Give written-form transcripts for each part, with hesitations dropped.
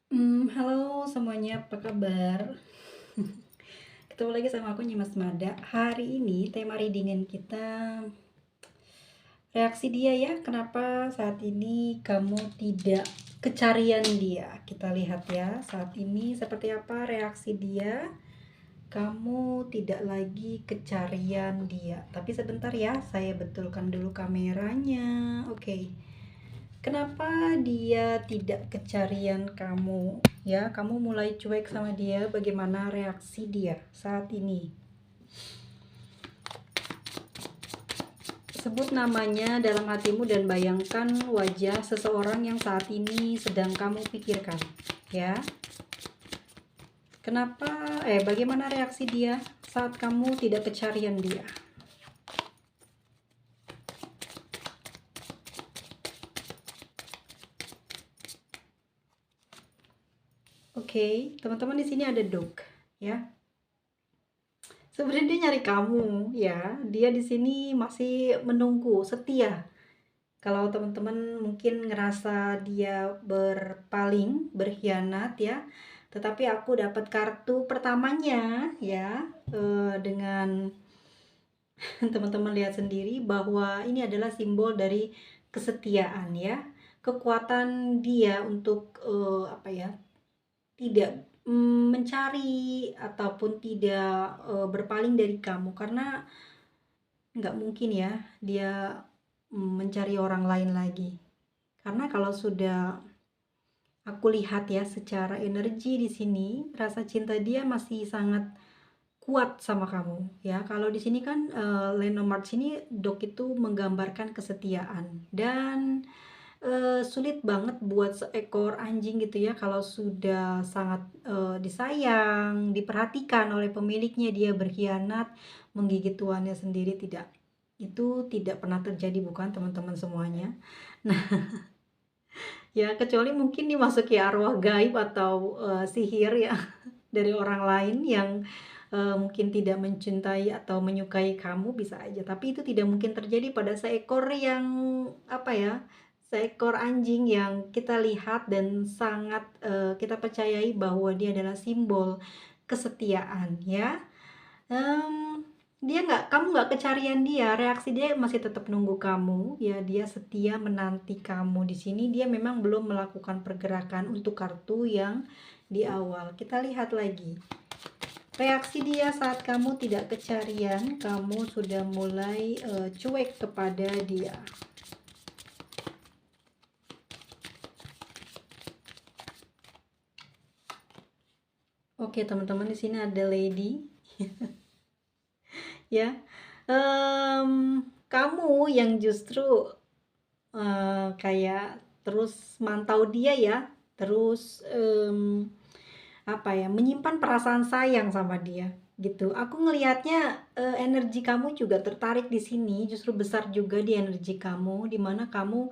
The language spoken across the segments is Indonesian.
Halo semuanya, apa kabar? Ketemu lagi sama aku Nyimas Mada. Hari ini tema readingan kita reaksi dia ya. Kenapa saat ini kamu tidak kecarian dia? Kita lihat ya, saat ini seperti apa reaksi dia. Kamu tidak lagi kecarian dia. Tapi sebentar ya, saya betulkan dulu kameranya. Oke. Kenapa dia tidak kecarian kamu? Ya, kamu mulai cuek sama dia. Bagaimana reaksi dia saat ini? Sebut namanya dalam hatimu dan bayangkan wajah seseorang yang saat ini sedang kamu pikirkan. Ya. Bagaimana reaksi dia saat kamu tidak kecarian dia? Oke, teman-teman di sini ada dog, ya. Sebenarnya dia nyari kamu, ya. Dia di sini masih menunggu, setia. Kalau teman-teman mungkin ngerasa dia berpaling, berkhianat ya, tetapi aku dapat kartu pertamanya ya, dengan teman-teman lihat sendiri bahwa ini adalah simbol dari kesetiaan ya, kekuatan dia untuk tidak mencari ataupun tidak berpaling dari kamu, karena nggak mungkin ya dia mencari orang lain lagi. Karena kalau sudah aku lihat ya secara energi di sini, rasa cinta dia masih sangat kuat sama kamu ya. Kalau di sini kan Lenormand sini dok itu menggambarkan kesetiaan, dan sulit banget buat seekor anjing gitu ya kalau sudah sangat disayang, diperhatikan oleh pemiliknya, dia berkhianat, menggigit tuannya sendiri. Tidak, itu tidak pernah terjadi, bukan teman-teman semuanya. Nah, ya kecuali mungkin dimasuki arwah gaib atau sihir ya dari orang lain yang mungkin tidak mencintai atau menyukai kamu, bisa aja. Tapi itu tidak mungkin terjadi pada seekor yang seekor anjing yang kita lihat dan sangat kita percayai bahwa dia adalah simbol kesetiaan ya. Kamu nggak kecarian dia, reaksi dia masih tetap nunggu kamu ya, dia setia menanti kamu. Di sini dia memang belum melakukan pergerakan untuk kartu yang di awal. Kita lihat lagi reaksi dia saat kamu tidak kecarian. Kamu sudah mulai cuek kepada dia. Oke teman-teman, di sini ada lady ya. Kamu yang justru kayak terus mantau dia ya, terus menyimpan perasaan sayang sama dia gitu. Aku ngelihatnya energi kamu juga tertarik di sini, justru besar juga di energi kamu, dimana kamu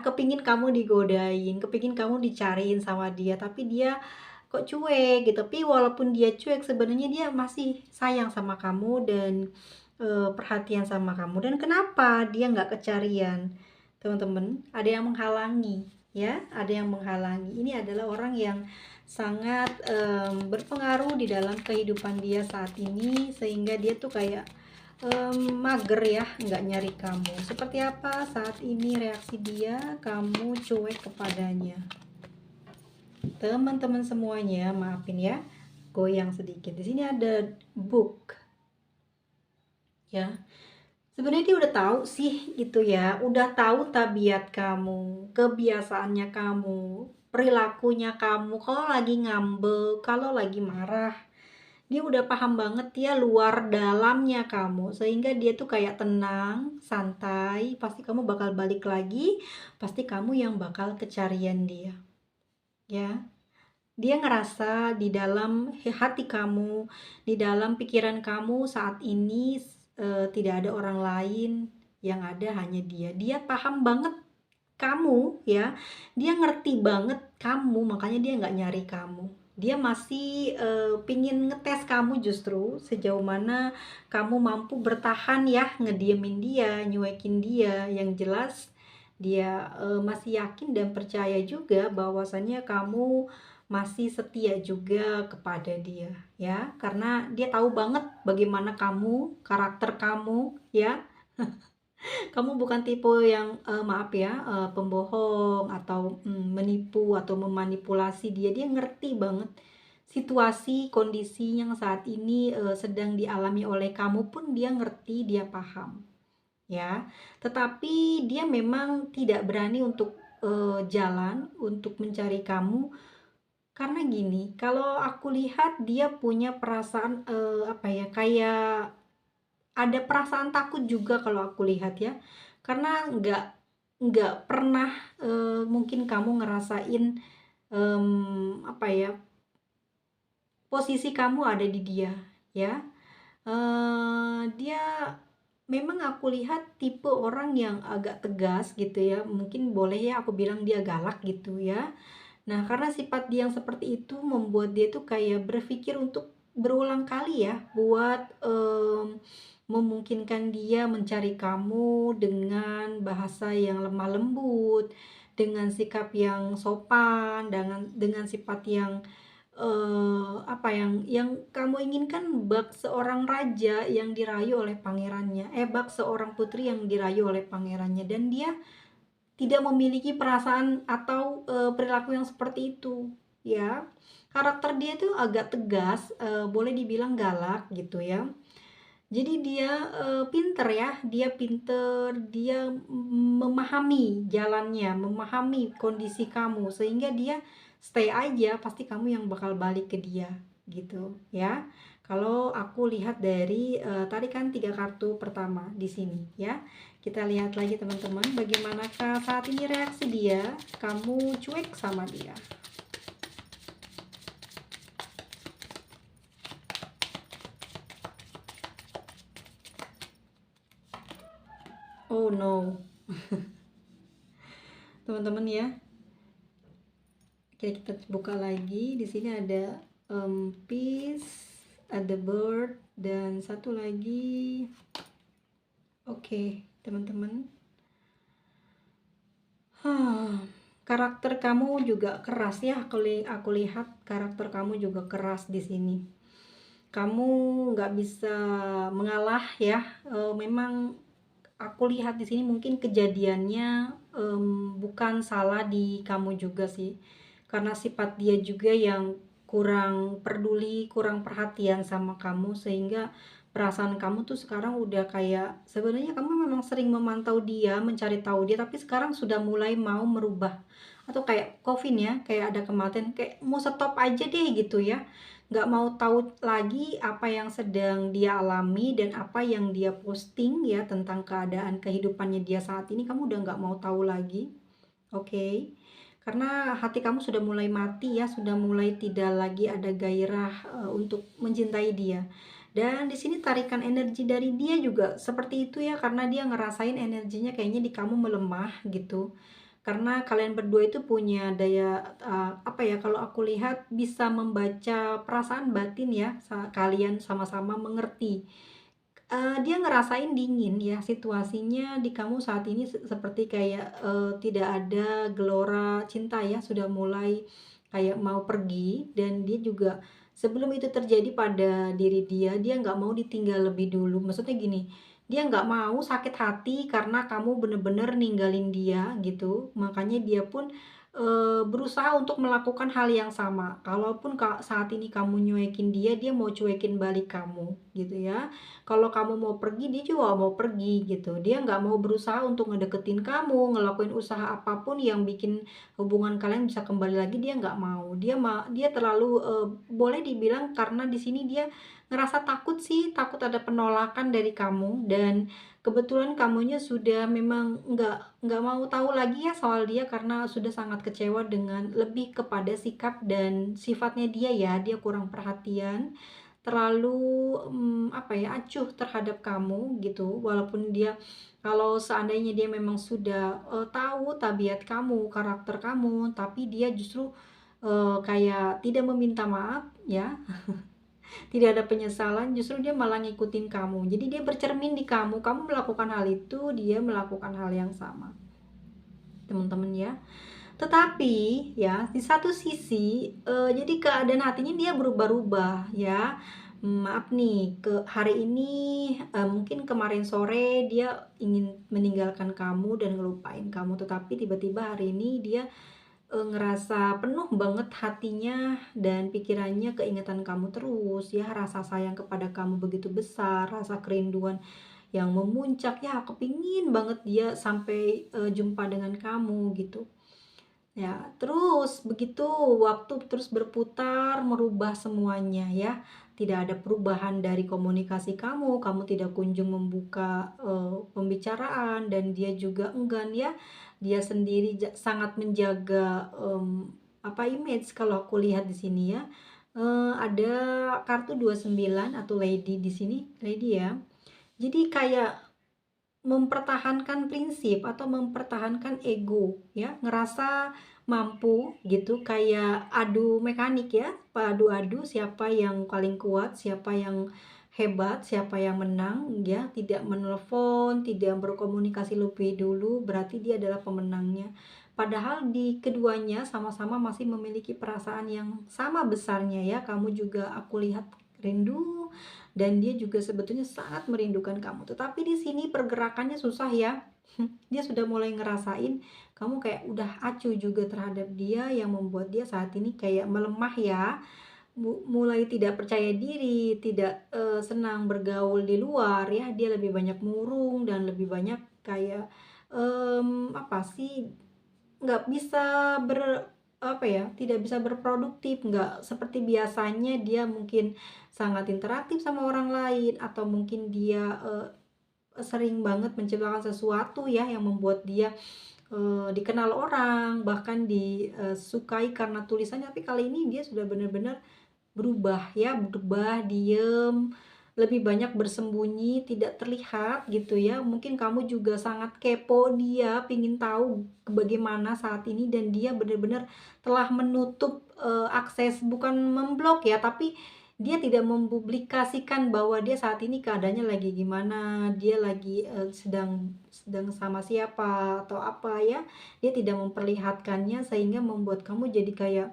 kepingin kamu digodain, kepingin kamu dicariin sama dia, tapi dia kok cuek gitu. Tapi walaupun dia cuek, sebenarnya dia masih sayang sama kamu dan perhatian sama kamu. Dan kenapa dia nggak kecarian? Teman-teman, ada yang menghalangi ya, ada yang menghalangi. Ini adalah orang yang sangat berpengaruh di dalam kehidupan dia saat ini, sehingga dia tuh kayak mager ya, nggak nyari kamu. Seperti apa saat ini reaksi dia? Kamu cuek kepadanya. Teman-teman semuanya, maafin ya, goyang sedikit. Di sini ada book ya. Sebenarnya dia udah tahu sih gitu ya, udah tahu tabiat kamu, kebiasaannya kamu, perilakunya kamu, kalau lagi ngambek, kalau lagi marah. Dia udah paham banget dia luar dalamnya kamu, sehingga dia tuh kayak tenang, santai, pasti kamu bakal balik lagi, pasti kamu yang bakal kecarian dia. Ya. Dia ngerasa di dalam hati kamu, di dalam pikiran kamu saat ini tidak ada orang lain, yang ada hanya dia. Dia paham banget kamu ya, dia ngerti banget kamu, makanya dia nggak nyari kamu. Dia masih pingin ngetes kamu justru, sejauh mana kamu mampu bertahan ya, ngediemin dia, nyuekin dia. Yang jelas Dia masih yakin dan percaya juga bahwasannya kamu masih setia juga kepada dia, ya. Karena dia tahu banget bagaimana kamu, karakter kamu, ya. Kamu bukan tipe yang, maaf ya, pembohong atau, menipu atau memanipulasi dia. Dia ngerti banget situasi, kondisi yang saat ini, sedang dialami oleh kamu pun dia ngerti, dia paham, ya. Tetapi dia memang tidak berani untuk, jalan untuk mencari kamu karena gini, kalau aku lihat dia punya perasaan, apa ya, kayak ada perasaan takut juga kalau aku lihat ya, karena nggak pernah, mungkin kamu ngerasain, apa ya, posisi kamu ada di dia, ya. Dia memang aku lihat tipe orang yang agak tegas gitu ya, mungkin boleh ya aku bilang dia galak gitu ya. Nah, karena sifat dia yang seperti itu membuat dia tuh kayak berpikir untuk berulang kali ya buat, memungkinkan dia mencari kamu dengan bahasa yang lemah lembut, dengan sikap yang sopan, dengan sifat yang, apa, yang kamu inginkan bak seorang raja yang dirayu oleh pangerannya, bak seorang putri yang dirayu oleh pangerannya, dan dia tidak memiliki perasaan atau, perilaku yang seperti itu, ya. Karakter dia tuh agak tegas, boleh dibilang galak gitu ya. Jadi dia, pinter ya, dia pinter, dia memahami jalannya, memahami kondisi kamu, sehingga dia stay aja, pasti kamu yang bakal balik ke dia, gitu ya. Kalau aku lihat dari, tarikan 3 kartu pertama di sini ya. Kita lihat lagi teman-teman, bagaimanakah saat ini reaksi dia, kamu cuek sama dia. Oh no, teman-teman ya. Oke, kita buka lagi. Di sini ada, peace, ada bird, dan satu lagi. Oke, teman-teman. Karakter kamu juga keras ya. Aku lihat karakter kamu juga keras di sini. Kamu nggak bisa mengalah ya. Memang aku lihat di sini mungkin kejadiannya, bukan salah di kamu juga sih. Karena sifat dia juga yang kurang peduli, kurang perhatian sama kamu, sehingga perasaan kamu tuh sekarang udah kayak sebenarnya kamu memang sering memantau dia, mencari tahu dia, tapi sekarang sudah mulai mau merubah. Atau kayak Kevin ya, kayak ada kematian, kayak mau stop aja deh gitu ya. Nggak mau tahu lagi apa yang sedang dia alami dan apa yang dia posting ya tentang keadaan kehidupannya dia saat ini, kamu udah nggak mau tahu lagi. Oke, karena hati kamu sudah mulai mati ya, sudah mulai tidak lagi ada gairah, untuk mencintai dia. Dan di sini tarikan energi dari dia juga seperti itu ya, karena dia ngerasain energinya kayaknya di kamu melemah gitu. Karena kalian berdua itu punya daya, apa ya, kalau aku lihat bisa membaca perasaan batin ya, kalian sama-sama mengerti. Dia ngerasain dingin ya, situasinya di kamu saat ini seperti kayak, tidak ada gelora cinta ya, sudah mulai kayak mau pergi, dan dia juga sebelum itu terjadi pada diri dia, dia nggak mau ditinggal lebih dulu. Maksudnya gini, dia nggak mau sakit hati karena kamu bener-bener ninggalin dia gitu, makanya dia pun, berusaha untuk melakukan hal yang sama. Kalaupun saat ini kamu nyuekin dia, dia mau cuekin balik kamu gitu ya. Kalau kamu mau pergi, dia juga mau pergi gitu. Dia nggak mau berusaha untuk ngedeketin kamu, ngelakuin usaha apapun yang bikin hubungan kalian bisa kembali lagi, dia nggak mau. Dia terlalu, boleh dibilang karena di sini dia ngerasa takut sih, takut ada penolakan dari kamu, dan kebetulan kamunya sudah memang nggak mau tahu lagi ya soal dia karena sudah sangat kecewa dengan lebih kepada sikap dan sifatnya dia ya. Dia kurang perhatian, terlalu, apa ya, acuh terhadap kamu gitu. Walaupun dia kalau seandainya dia memang sudah, tahu tabiat kamu, karakter kamu, tapi dia justru, kayak tidak meminta maaf ya, tidak ada penyesalan, justru dia malah ngikutin kamu. Jadi dia bercermin di kamu, kamu melakukan hal itu, dia melakukan hal yang sama. teman-teman ya. Tetapi ya di satu sisi, jadi keadaan hatinya dia berubah-ubah ya. Maaf nih, ke hari ini, mungkin kemarin sore dia ingin meninggalkan kamu dan ngelupain kamu, tetapi tiba-tiba hari ini dia, ngerasa penuh banget hatinya dan pikirannya keingetan kamu terus ya, rasa sayang kepada kamu begitu besar, rasa kerinduan yang memuncak, ya kepingin banget dia sampai, jumpa dengan kamu gitu. Ya, terus begitu waktu terus berputar merubah semuanya ya. Tidak ada perubahan dari komunikasi kamu, kamu tidak kunjung membuka, pembicaraan dan dia juga enggan ya. Dia sendiri sangat menjaga, image kalau aku lihat di sini ya. Ada kartu 29 atau lady di sini, lady ya. Jadi kayak mempertahankan prinsip atau mempertahankan ego ya, ngerasa mampu gitu, kayak adu mekanik ya, adu-adu siapa yang paling kuat, siapa yang hebat, siapa yang menang ya, tidak menelpon, tidak berkomunikasi lebih dulu, berarti dia adalah pemenangnya. Padahal di keduanya sama-sama masih memiliki perasaan yang sama besarnya ya, kamu juga aku lihat rindu dan dia juga sebetulnya sangat merindukan kamu. Tetapi di sini pergerakannya susah ya. Dia sudah mulai ngerasain kamu kayak udah acuh juga terhadap dia yang membuat dia saat ini kayak melemah ya. Mulai tidak percaya diri, tidak senang bergaul di luar ya. Dia lebih banyak murung dan lebih banyak kayak apa sih, nggak bisa tidak bisa berproduktif, nggak seperti biasanya dia mungkin sangat interaktif sama orang lain, atau mungkin dia sering banget menciptakan sesuatu ya yang membuat dia dikenal orang, bahkan disukai karena tulisannya. Tapi kali ini dia sudah benar-benar berubah ya, berubah, diem, lebih banyak bersembunyi, tidak terlihat gitu ya. Mungkin kamu juga sangat kepo dia, pingin tahu bagaimana saat ini, dan dia benar-benar telah menutup akses, bukan memblok ya, tapi dia tidak mempublikasikan bahwa dia saat ini keadaannya lagi gimana, dia lagi sedang sedang sama siapa atau apa ya. Dia tidak memperlihatkannya sehingga membuat kamu jadi kayak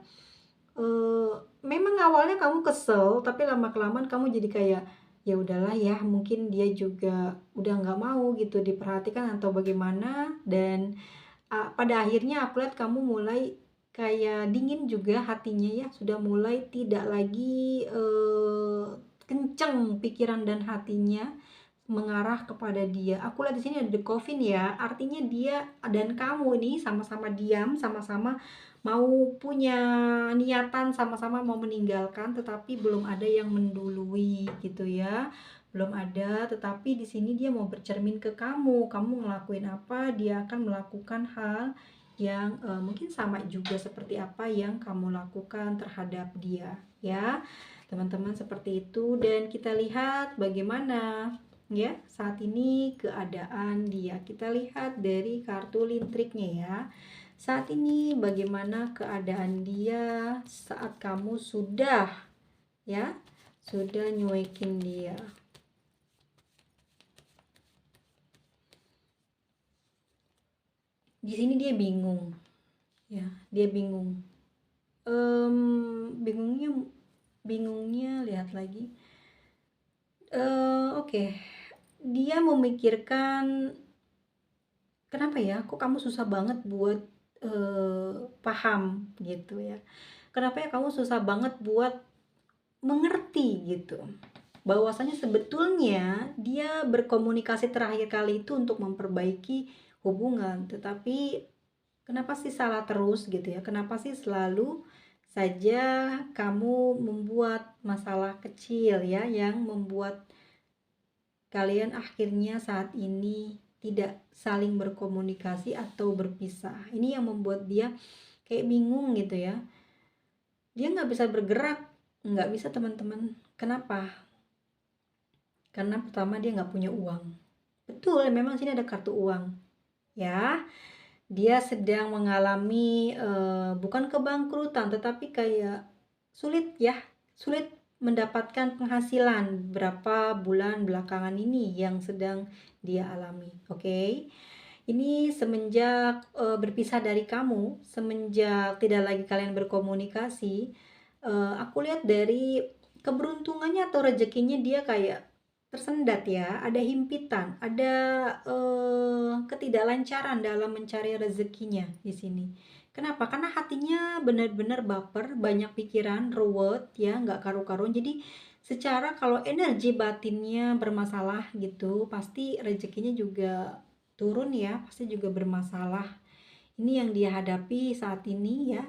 Eee, memang awalnya kamu kesel, tapi lama-kelamaan kamu jadi kayak, ya udahlah ya, mungkin dia juga udah nggak mau gitu diperhatikan atau bagaimana, dan pada akhirnya aku lihat kamu mulai kayak dingin juga hatinya ya, sudah mulai tidak lagi, kenceng pikiran dan hatinya mengarah kepada dia. Aku lihat di sini ada The Coffin ya, artinya dia dan kamu ini sama-sama diam, sama-sama mau punya niatan, sama-sama mau meninggalkan, tetapi belum ada yang mendului gitu ya. Belum ada, tetapi di sini dia mau bercermin ke kamu. Kamu ngelakuin apa, dia akan melakukan hal yang mungkin sama juga seperti apa yang kamu lakukan terhadap dia ya. Teman-teman, seperti itu, dan kita lihat bagaimana ya saat ini keadaan dia. Kita lihat dari kartu lintriknya ya. Saat ini bagaimana keadaan dia saat kamu sudah ya, sudah nyuekin dia. Di sini dia bingung. Ya, dia bingung. Bingungnya bingungnya lihat lagi. Oke. Dia memikirkan, kenapa ya kok kamu susah banget buat paham gitu ya. Kenapa ya kamu susah banget buat mengerti gitu, bahwasanya sebetulnya dia berkomunikasi terakhir kali itu untuk memperbaiki hubungan, tetapi kenapa sih salah terus gitu ya, kenapa sih selalu saja kamu membuat masalah kecil ya yang membuat kalian akhirnya saat ini tidak saling berkomunikasi atau berpisah. Ini yang membuat dia kayak bingung gitu ya. Dia nggak bisa bergerak, nggak bisa teman-teman. Kenapa? Karena pertama dia nggak punya uang. Betul, memang sini ada kartu uang. Ya, dia sedang mengalami bukan kebangkrutan, tetapi kayak sulit ya, sulit mendapatkan penghasilan berapa bulan belakangan ini yang sedang dia alami. Oke. Ini semenjak, berpisah dari kamu, semenjak tidak lagi kalian berkomunikasi, aku lihat dari keberuntungannya atau rezekinya dia kayak tersendat ya, ada himpitan, ada, ketidaklancaran dalam mencari rezekinya di sini. Kenapa? Karena hatinya benar-benar baper, banyak pikiran, ruwet ya, nggak karu-karuan. Jadi secara kalau energi batinnya bermasalah gitu, pasti rezekinya juga turun ya, pasti juga bermasalah. Ini yang dia hadapi saat ini ya.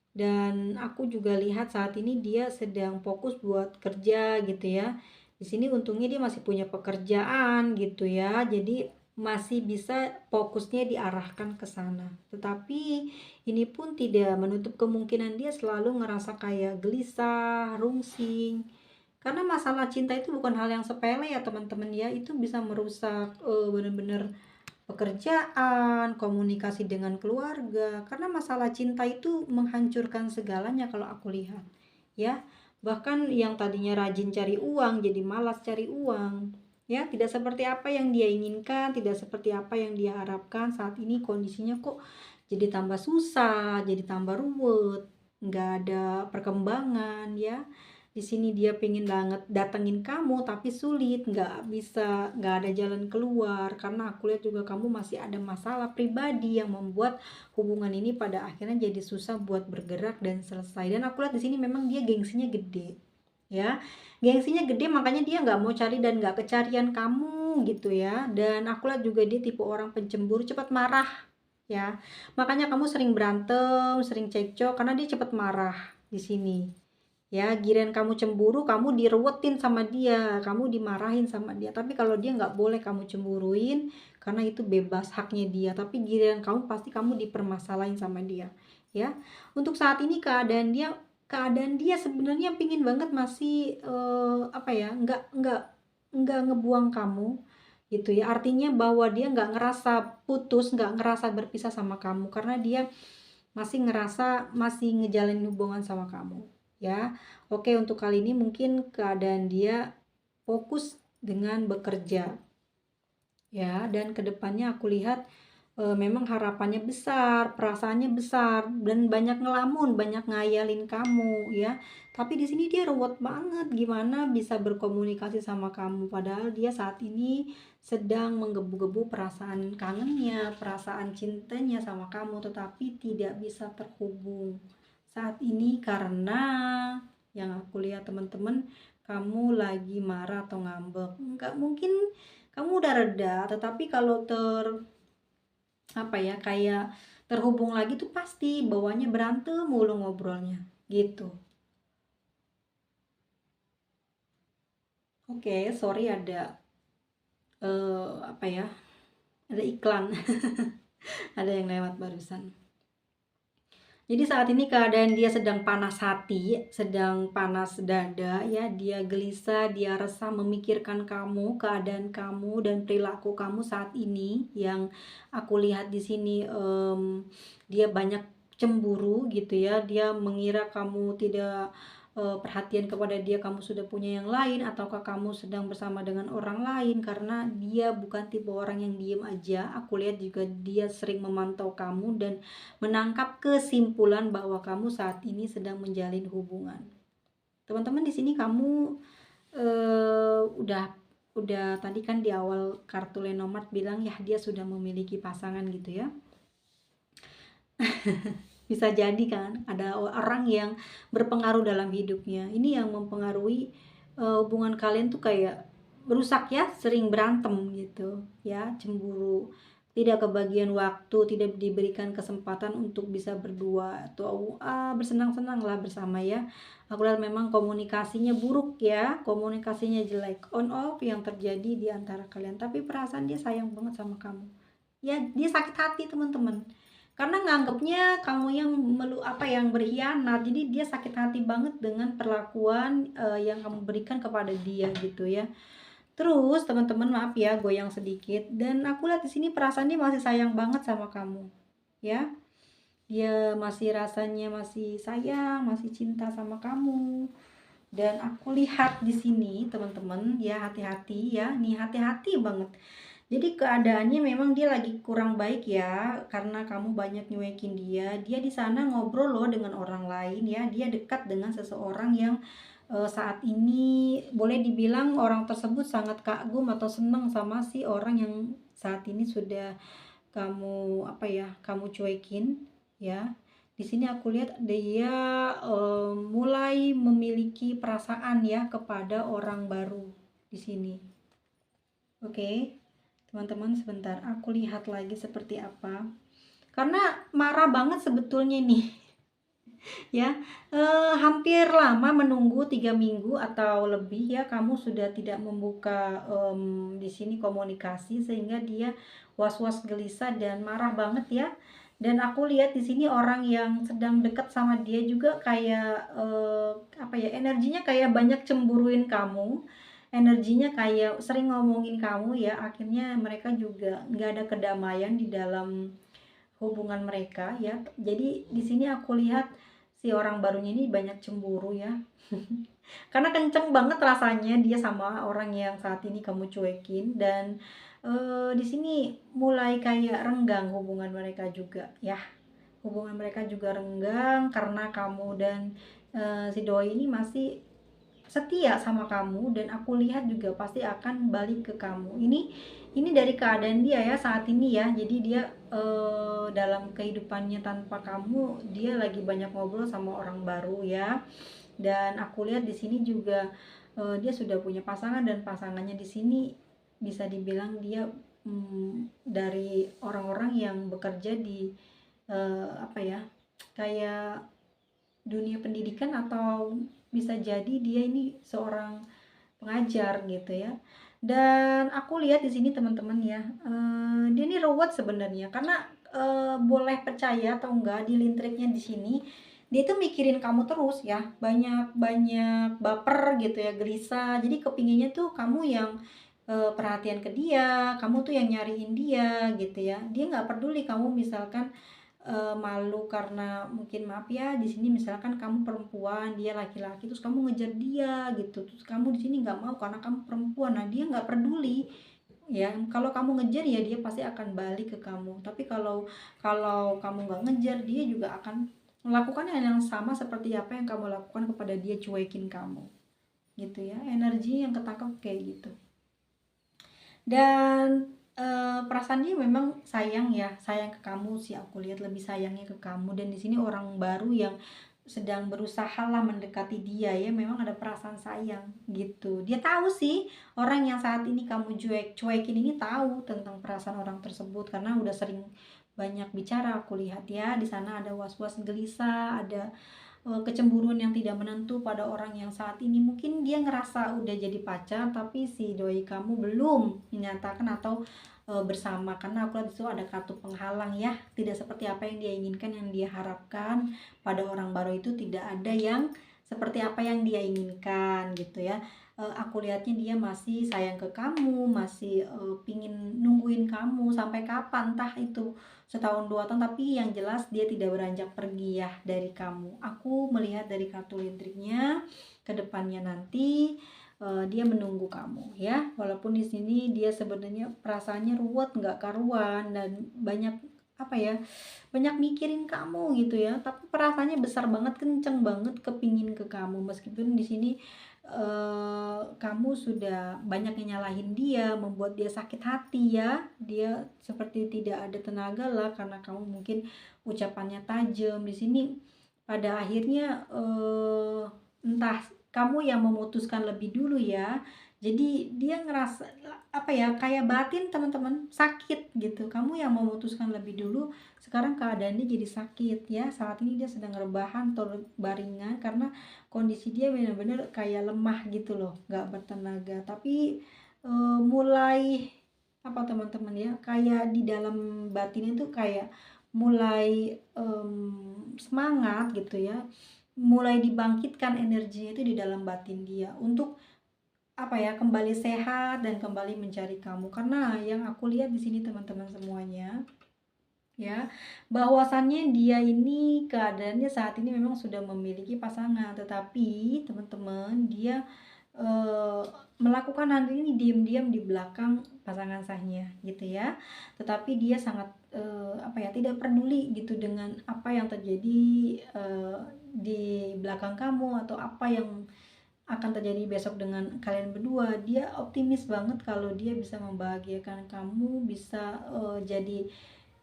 Dan aku juga lihat saat ini dia sedang fokus buat kerja gitu ya. Di sini untungnya dia masih punya pekerjaan gitu ya. Jadi masih bisa fokusnya diarahkan ke sana. Tetapi ini pun tidak menutup kemungkinan dia selalu ngerasa kayak gelisah, rungsing. Karena masalah cinta itu bukan hal yang sepele ya teman-teman ya. Itu bisa merusak benar-benar pekerjaan, komunikasi dengan keluarga, karena masalah cinta itu menghancurkan segalanya kalau aku lihat, ya. Bahkan yang tadinya rajin cari uang jadi malas cari uang, ya. Tidak seperti apa yang dia inginkan, tidak seperti apa yang dia harapkan. Saat ini kondisinya kok jadi tambah susah, jadi tambah ruwet, nggak ada perkembangan, ya. Di sini dia pengen banget datengin kamu tapi sulit, nggak bisa, nggak ada jalan keluar karena aku lihat juga kamu masih ada masalah pribadi yang membuat hubungan ini pada akhirnya jadi susah buat bergerak dan selesai. Dan aku lihat di sini memang dia gengsinya gede, ya. Gengsinya gede makanya dia nggak mau cari dan nggak kecarian kamu gitu ya. Dan aku lihat juga dia tipe orang pencemburu, cepat marah ya. Makanya kamu sering berantem, sering cekcok karena dia cepat marah di sini. Ya, giliran kamu cemburu, kamu diruwetin sama dia, kamu dimarahin sama dia. Tapi kalau dia nggak boleh kamu cemburuin, karena itu bebas haknya dia. Tapi giliran kamu pasti kamu dipermasalahin sama dia. Ya, untuk saat ini keadaan dia sebenarnya pingin banget masih apa ya, nggak ngebuang kamu gitu ya. Artinya bahwa dia nggak ngerasa putus, nggak ngerasa berpisah sama kamu karena dia masih ngerasa masih ngejalanin hubungan sama kamu ya. Oke, untuk kali ini mungkin keadaan dia fokus dengan bekerja ya, dan kedepannya aku lihat memang harapannya besar, perasaannya besar, dan banyak ngelamun, banyak ngayalin kamu ya. Tapi di sini dia ruwet banget gimana bisa berkomunikasi sama kamu, padahal dia saat ini sedang menggebu-gebu perasaan kangennya, perasaan cintanya sama kamu, tetapi tidak bisa terhubung saat ini karena yang aku lihat teman-teman, kamu lagi marah atau ngambek. Nggak mungkin kamu udah reda, tetapi kalau apa ya, kayak terhubung lagi tuh pasti bawahnya berantem mulu ngobrolnya gitu. Oke, sorry ada apa ya, ada iklan. Ada yang lewat barusan. Jadi saat ini keadaan dia sedang panas hati, sedang panas dada ya, dia gelisah, dia resah memikirkan kamu, keadaan kamu dan perilaku kamu saat ini yang aku lihat di sini dia banyak cemburu gitu ya, dia mengira kamu tidak perhatian kepada dia, kamu sudah punya yang lain ataukah kamu sedang bersama dengan orang lain, karena dia bukan tipe orang yang diem aja. Aku lihat juga dia sering memantau kamu dan menangkap kesimpulan bahwa kamu saat ini sedang menjalin hubungan. Teman-teman di sini kamu udah tadi kan di awal kartu Lenormand bilang ya dia sudah memiliki pasangan gitu ya. Bisa jadi kan ada orang yang berpengaruh dalam hidupnya. Ini yang mempengaruhi hubungan kalian tuh kayak rusak ya, sering berantem gitu ya, cemburu, tidak kebagian waktu, tidak diberikan kesempatan untuk bisa berdua atau bersenang-senang lah bersama ya. Aku lihat memang komunikasinya buruk ya, komunikasinya jelek, on off yang terjadi di antara kalian. Tapi perasaan dia sayang banget sama kamu ya, dia sakit hati teman-teman karena nganggapnya kamu yang yang berkhianat. Jadi dia sakit hati banget dengan perlakuan yang kamu berikan kepada dia gitu ya. Terus teman-teman maaf ya goyang sedikit, dan aku lihat di sini perasaan dia masih sayang banget sama kamu ya. Dia masih rasanya masih sayang, masih cinta sama kamu. Dan aku lihat di sini teman-teman ya, hati-hati ya, nih hati-hati banget. Jadi keadaannya memang dia lagi kurang baik ya, karena kamu banyak nyuekin dia. Dia di sana ngobrol loh dengan orang lain ya. Dia dekat dengan seseorang yang saat ini boleh dibilang orang tersebut sangat kagum atau senang sama si orang yang saat ini sudah kamu apa ya, kamu cuekin ya. Di sini aku lihat dia mulai memiliki perasaan ya kepada orang baru di sini. Oke, teman-teman sebentar aku lihat lagi seperti apa. Karena marah banget sebetulnya nih. Ya, hampir lama menunggu 3 minggu atau lebih ya kamu sudah tidak membuka di sini komunikasi sehingga dia was-was gelisah dan marah banget ya. Dan aku lihat di sini orang yang sedang dekat sama dia juga kayak apa ya, energinya kayak banyak cemburuin kamu, energinya kayak sering ngomongin kamu ya. Akhirnya mereka juga nggak ada kedamaian di dalam hubungan mereka ya. Jadi di sini aku lihat si orang barunya ini banyak cemburu ya. Karena kenceng banget rasanya dia sama orang yang saat ini kamu cuekin, dan di sini mulai kayak renggang hubungan mereka juga ya. Hubungan mereka juga renggang karena kamu dan si doi ini masih setia sama kamu, dan aku lihat juga pasti akan balik ke kamu. Ini dari keadaan dia ya saat ini ya. Jadi dia dalam kehidupannya tanpa kamu dia lagi banyak ngobrol sama orang baru ya. Dan aku lihat di sini juga dia sudah punya pasangan, dan pasangannya di sini bisa dibilang dia dari orang-orang yang bekerja di apa ya, kayak dunia pendidikan, atau bisa jadi dia ini seorang pengajar gitu ya. Dan aku lihat di sini teman-teman ya, dia ini ruwet sebenarnya karena boleh percaya atau enggak di listriknya di sini dia tuh mikirin kamu terus ya, banyak banyak baper gitu ya, gelisah. Jadi kepinginnya tuh kamu yang perhatian ke dia, kamu tuh yang nyariin dia gitu ya. Dia nggak peduli kamu misalkan malu karena mungkin, maaf ya, di sini misalkan kamu perempuan dia laki-laki terus kamu ngejar dia gitu, terus kamu di sini nggak mau karena kamu perempuan. Nah dia nggak peduli ya, kalau kamu ngejar ya dia pasti akan balik ke kamu. Tapi kalau kalau kamu nggak ngejar, dia juga akan melakukan hal yang sama seperti apa yang kamu lakukan kepada dia, cuekin kamu gitu ya. Energi yang ketangkep kayak gitu. Dan perasaan dia memang sayang ya, sayang ke kamu sih, aku lihat lebih sayangnya ke kamu. Dan di sini orang baru yang sedang berusaha lah mendekati dia ya, memang ada perasaan sayang gitu. Dia tahu sih, orang yang saat ini kamu cuekin ini tahu tentang perasaan orang tersebut karena udah sering banyak bicara. Aku lihat ya di sana ada was-was gelisah, ada kecemburuan yang tidak menentu pada orang yang saat ini mungkin dia ngerasa udah jadi pacar, tapi si doi kamu belum menyatakan atau bersama, karena aku lihat itu ada kartu penghalang ya. Tidak seperti apa yang dia inginkan, yang dia harapkan pada orang baru itu tidak ada yang seperti apa yang dia inginkan gitu ya. Aku lihatnya dia masih sayang ke kamu, masih pingin nungguin kamu sampai kapan, entah itu setahun 2 tahun, tapi yang jelas dia tidak beranjak pergi ya dari kamu. Aku melihat dari kartu listriknya ke depannya nanti dia menunggu kamu ya. Walaupun di sini dia sebenarnya perasaannya ruwet nggak karuan dan banyak apa ya, banyak mikirin kamu gitu ya, tapi perasaannya besar banget, kenceng banget kepingin ke kamu. Meskipun di sini kamu sudah banyak yang nyalahin dia, membuat dia sakit hati ya. Dia seperti tidak ada tenaga lah karena kamu mungkin ucapannya tajam. Di sini pada akhirnya entah kamu yang memutuskan lebih dulu ya. Jadi dia ngerasa apa ya, kayak batin teman-teman sakit gitu. Kamu yang memutuskan lebih dulu, sekarang keadaannya jadi sakit ya. Saat ini dia sedang rebahan atau baringan karena kondisi dia benar-benar kayak lemah gitu loh, nggak bertenaga. Tapi mulai apa teman-teman ya, kayak di dalam batinnya tuh kayak mulai semangat gitu ya, mulai dibangkitkan energinya itu di dalam batin dia untuk apa ya, kembali sehat dan kembali mencari kamu. Karena yang aku lihat di sini teman-teman semuanya ya, bahwasannya dia ini keadaannya saat ini memang sudah memiliki pasangan, tetapi teman-teman dia eee, melakukan hal ini diam-diam di belakang pasangan sahnya gitu ya. Tetapi dia sangat, apa ya, tidak peduli gitu dengan apa yang terjadi, di belakang kamu atau apa yang akan terjadi besok dengan kalian berdua. Dia optimis banget kalau dia bisa membahagiakan kamu, bisa, jadi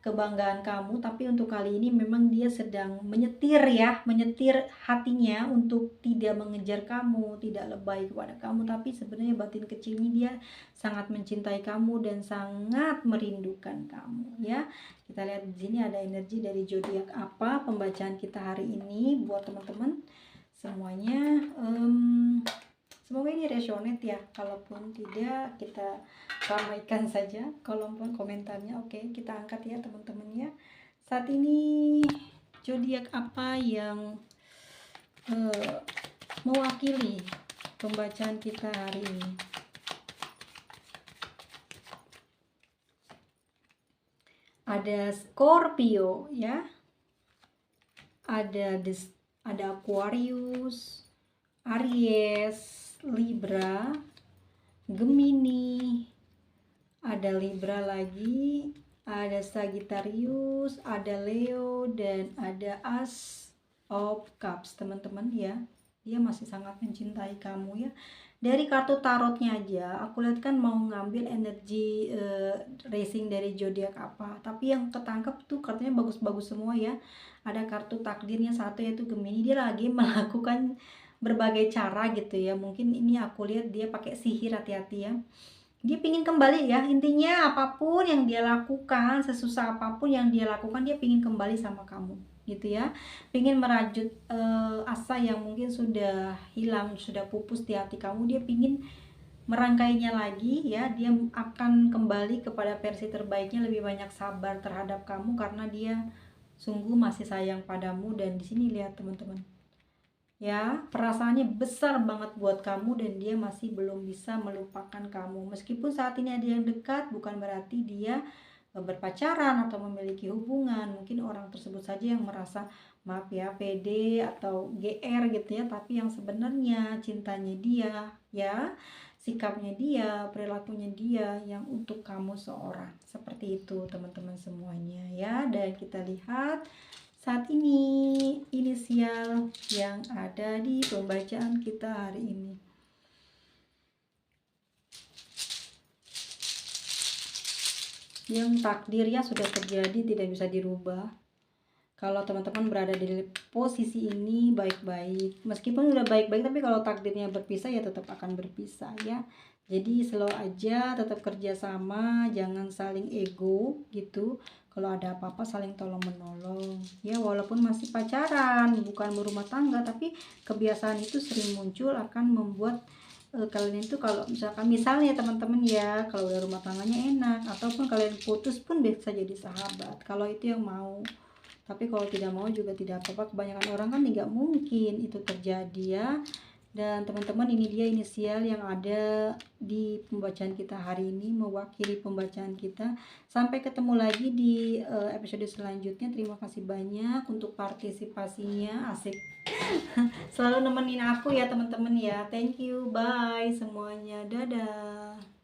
kebanggaan kamu. Tapi untuk kali ini memang dia sedang menyetir ya, menyetir hatinya untuk tidak mengejar kamu, tidak lebay kepada kamu, tapi sebenarnya batin kecilnya dia sangat mencintai kamu dan sangat merindukan kamu ya. Kita lihat di sini ada energi dari zodiak apa pembacaan kita hari ini buat teman-teman semuanya. Semoga ini resonate ya, kalaupun tidak kita ramaikan saja kolom komentarnya. Oke, kita angkat ya teman-teman ya. Saat ini zodiak apa yang mewakili pembacaan kita hari ini? Ada Scorpio ya, ada Aquarius, Aries, Libra, Gemini, ada Libra lagi, ada Sagittarius, ada Leo, dan ada As of Cups teman-teman ya. Dia masih sangat mencintai kamu ya. Dari kartu tarotnya aja aku lihat kan mau ngambil energi racing dari zodiak apa, tapi yang ketangkep tuh kartunya bagus-bagus semua ya. Ada kartu takdirnya satu yaitu Gemini, dia lagi melakukan berbagai cara gitu ya. Mungkin ini aku lihat dia pakai sihir, hati-hati ya. Dia pingin kembali ya, intinya apapun yang dia lakukan, sesusah apapun yang dia lakukan, dia pingin kembali sama kamu gitu ya. Pingin merajut asa yang mungkin sudah hilang, sudah pupus di hati kamu. Dia pingin merangkainya lagi ya. Dia akan kembali kepada versi terbaiknya, lebih banyak sabar terhadap kamu karena dia sungguh masih sayang padamu. Dan di sini lihat teman-teman ya, perasaannya besar banget buat kamu dan dia masih belum bisa melupakan kamu. Meskipun saat ini ada yang dekat, bukan berarti dia berpacaran atau memiliki hubungan. Mungkin orang tersebut saja yang merasa maaf ya, pede atau GR gitu ya, tapi yang sebenarnya cintanya dia ya, sikapnya dia, perilakunya dia yang untuk kamu seorang. Seperti itu teman-teman semuanya ya. Dan kita lihat saat ini inisial yang ada di pembacaan kita hari ini. Yang takdirnya sudah terjadi, tidak bisa dirubah. Kalau teman-teman berada di posisi ini baik-baik, meskipun udah baik-baik, tapi kalau takdirnya berpisah ya tetap akan berpisah ya. Jadi slow aja, tetap kerjasama, jangan saling ego gitu. Kalau ada apa-apa saling tolong menolong ya, walaupun masih pacaran bukan berumah tangga, tapi kebiasaan itu sering muncul akan membuat kalian itu, kalau misalnya teman-teman ya, kalau udah rumah tangganya enak ataupun kalian putus pun bisa jadi sahabat kalau itu yang mau. Tapi kalau tidak mau juga tidak apa-apa, kebanyakan orang kan tidak mungkin itu terjadi ya. Dan teman-teman, ini dia inisial yang ada di pembacaan kita hari ini, mewakili pembacaan kita. Sampai ketemu lagi di episode selanjutnya. Terima kasih banyak untuk partisipasinya, asik. Selalu nemenin aku ya teman-teman ya. Thank you, bye semuanya, dadah.